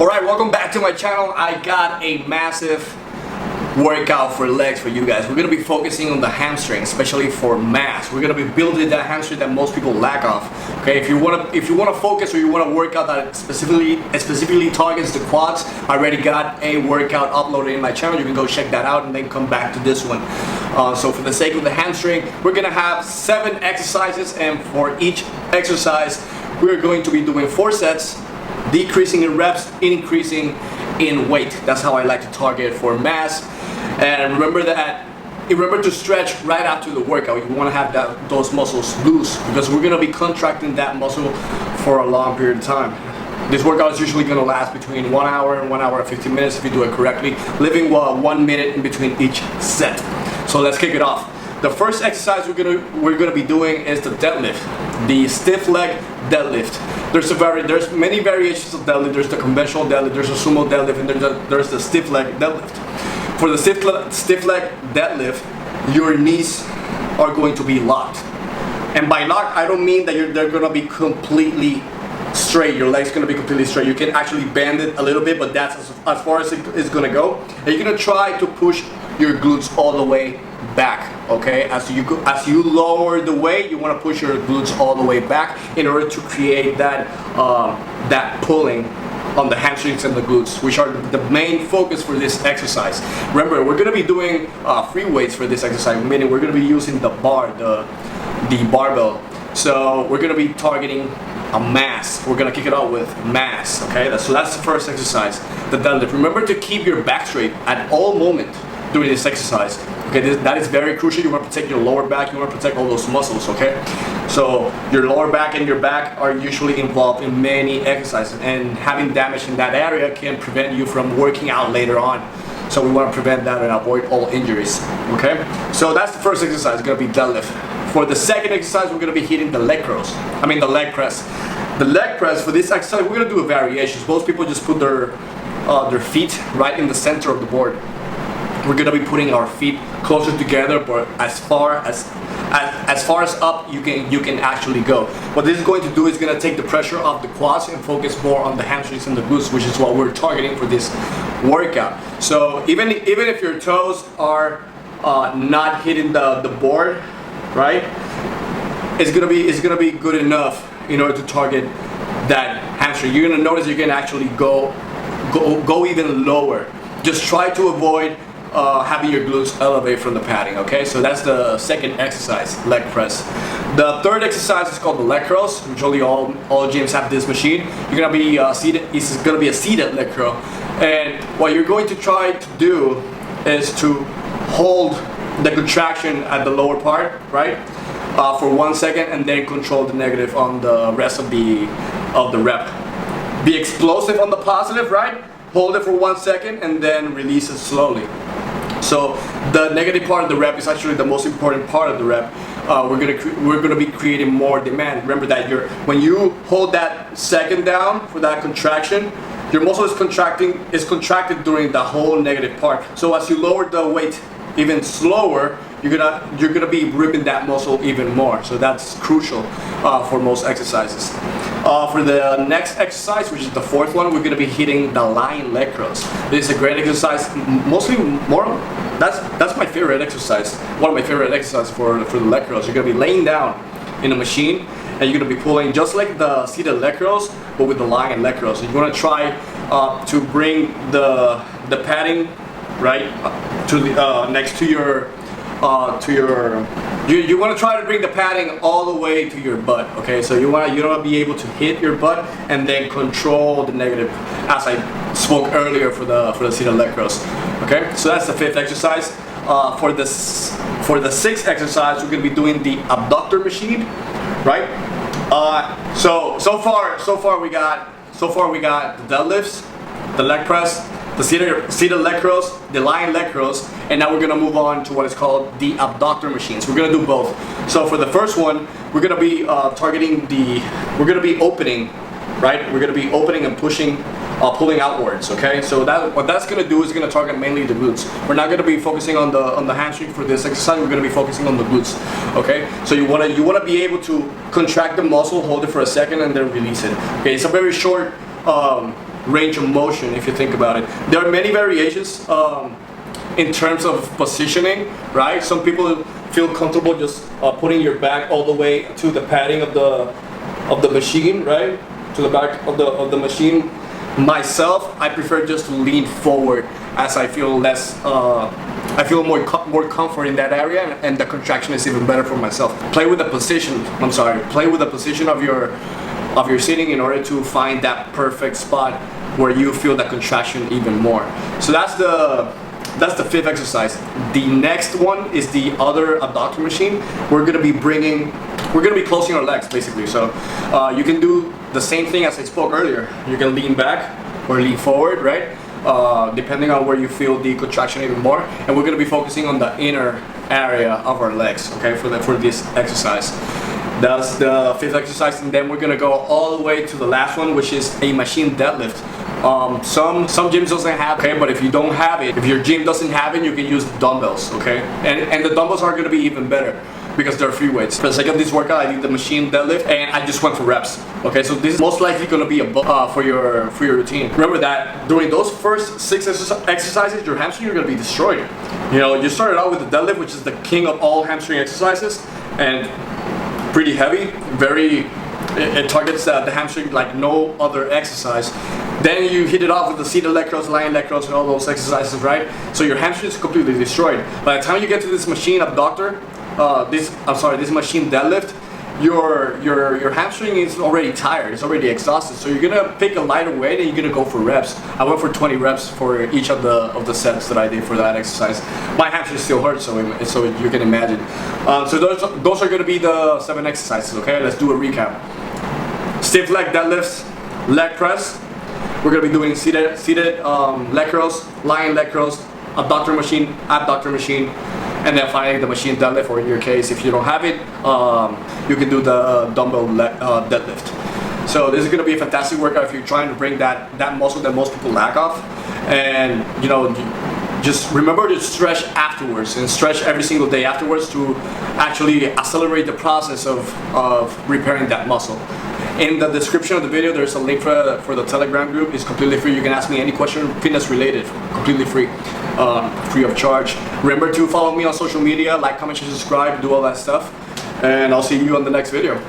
Alright, welcome back to my channel. I got a massive workout for legs for you guys. We're going to be focusing on the hamstring, especially for mass. We're going to be building that hamstring that most people lack of. Okay, if you want to focus or you want to work out that specifically targets the quads, I already got a workout uploaded in my channel. You can go check that out and then come back to this one. So for the sake of the hamstring, we're going to have 7 exercises, and for each exercise we're going to be doing 4 sets, decreasing in reps, increasing in weight. That's how I like to target for mass. And remember to stretch right after the workout. You want to have those muscles loose, because we're going to be contracting that muscle for a long period of time. This workout is usually going to last between 1 hour and 1 hour and 15 minutes if you do it correctly, leaving 1 minute in between each set. So let's kick it off. The first exercise we're gonna be doing is the deadlift, the stiff leg deadlift. There's many variations of deadlift. There's the conventional deadlift, there's a sumo deadlift, and there's the stiff leg deadlift. For the stiff leg deadlift, your knees are going to be locked. And by locked, I don't mean that they're gonna be completely straight. Your leg's gonna be completely straight. You can actually bend it a little bit, but that's as far as it's gonna go. And you're gonna try to push your glutes all the way back. Okay, as you lower the weight, you want to push your glutes all the way back in order to create that pulling on the hamstrings and the glutes, which are the main focus for this exercise. Remember, we're going to be doing free weights for this exercise, meaning we're going to be using the barbell. So we're going to be targeting a mass. We're going to kick it off with mass. Okay, so that's the first exercise, the deadlift. Remember to keep your back straight at all moments during this exercise. Okay, that is very crucial. You want to protect your lower back, you want to protect all those muscles, okay? So your lower back and your back are usually involved in many exercises, and having damage in that area can prevent you from working out later on. So we want to prevent that and avoid all injuries, okay? So that's the first exercise, it's going to be deadlift. For the second exercise, we're going to be hitting the leg press. The leg press, for this exercise, we're going to do a variation. Most people just put their feet right in the center of the board. We're gonna be putting our feet closer together, but as far as up you can actually go. What this is going to do is gonna take the pressure off the quads and focus more on the hamstrings and the glutes, which is what we're targeting for this workout. So even if your toes are not hitting the board, right? It's gonna be good enough in order to target that hamstring. You're gonna notice you can actually go even lower. Just try to avoid having your glutes elevate from the padding. Okay, so that's the second exercise, leg press. The third exercise is called the leg curls. Usually all gyms have this machine. You're gonna be seated. It's gonna be a seated leg curl, and what you're going to try to do is to hold the contraction at the lower part, right, for 1 second, and then control the negative on the rest of the rep. Be explosive on the positive, right? Hold it for 1 second and then release it slowly. So the negative part of the rep is actually the most important part of the rep. We're gonna be creating more demand. Remember that when you hold that second down for that contraction, your muscle is contracted during the whole negative part. So as you lower the weight even slower, you're gonna be ripping that muscle even more. So that's crucial for most exercises. For the next exercise, which is the fourth one, we're gonna be hitting the lying leg curls. This is a great exercise. That's my favorite exercise. One of my favorite exercises for the leg curls. You're gonna be laying down in a machine, and you're gonna be pulling just like the seated leg curls, but with the lying leg curls. So you wanna try to bring the padding right to the next to your you want to try to bring the padding all the way to your butt. Okay, so you want to be able to hit your butt and then control the negative, as I spoke earlier for the seated leg curls. Okay, so that's the fifth exercise. For the sixth exercise, we're going to be doing the abductor machine, right? So far we got the deadlifts, the leg press, the seated leg curls, the lying leg curls, and now we're gonna move on to what is called the abductor machines. We're gonna do both. So for the first one, we're gonna be we're gonna be opening, right? We're gonna be opening and pushing, pulling outwards. Okay. So what that's gonna do is gonna target mainly the glutes. We're not gonna be focusing on the hamstring for this exercise. We're gonna be focusing on the glutes. Okay. So you wanna be able to contract the muscle, hold it for a second, and then release it. Okay. It's a very short range of motion if you think about it. There are many variations in terms of positioning, right? Some people feel comfortable just putting your back all the way to the padding of the machine, right? To the back of the machine. Myself, I prefer just to lean forward as I feel less. I feel more comfort in that area, and the contraction is even better for myself. Play with the position. Play with the position of your sitting in order to find that perfect spot where you feel that contraction even more. So that's the fifth exercise. The next one is the other abductor machine. We're gonna be closing our legs basically. So you can do the same thing as I spoke earlier. You can lean back or lean forward, right? Depending on where you feel the contraction even more. And we're gonna be focusing on the inner area of our legs, okay, for this exercise. That's the fifth exercise, and then we're gonna go all the way to the last one, which is a machine deadlift. Some gyms doesn't have, okay, but if you don't have it, if your gym doesn't have it, you can use dumbbells, okay? And the dumbbells are gonna be even better because they're free weights. For the sake of this workout, I did the machine deadlift and I just went for reps. Okay, so this is most likely gonna be for your routine. Remember that during those first 6 exercises, your hamstring are gonna be destroyed. You know, you started out with the deadlift, which is the king of all hamstring exercises, and pretty heavy, it targets the hamstring like no other exercise. Then you hit it off with the seated leg curls, lying leg curls, and all those exercises, right? So your hamstring is completely destroyed. By the time you get to this machine abductor, this machine deadlift, your hamstring is already tired, it's already exhausted. So you're gonna pick a lighter weight and you're gonna go for reps. I went for 20 reps for each of the sets that I did for that exercise. My hamstring still hurts, so you can imagine. So those are gonna be the 7 exercises. Okay, let's do a recap. Stiff leg deadlifts, leg press. We're gonna be doing seated leg curls, lying leg curls, abductor machine, and then finally the machine deadlift, or in your case, if you don't have it, you can do the dumbbell deadlift. So this is gonna be a fantastic workout if you're trying to bring that muscle that most people lack of. And you know, just remember to stretch afterwards, and stretch every single day afterwards to actually accelerate the process of repairing that muscle. In the description of the video, there's a link for the Telegram group. It's completely free. You can ask me any question fitness related, completely free, free of charge. Remember to follow me on social media, like, comment, share, subscribe, do all that stuff, and I'll see you on the next video.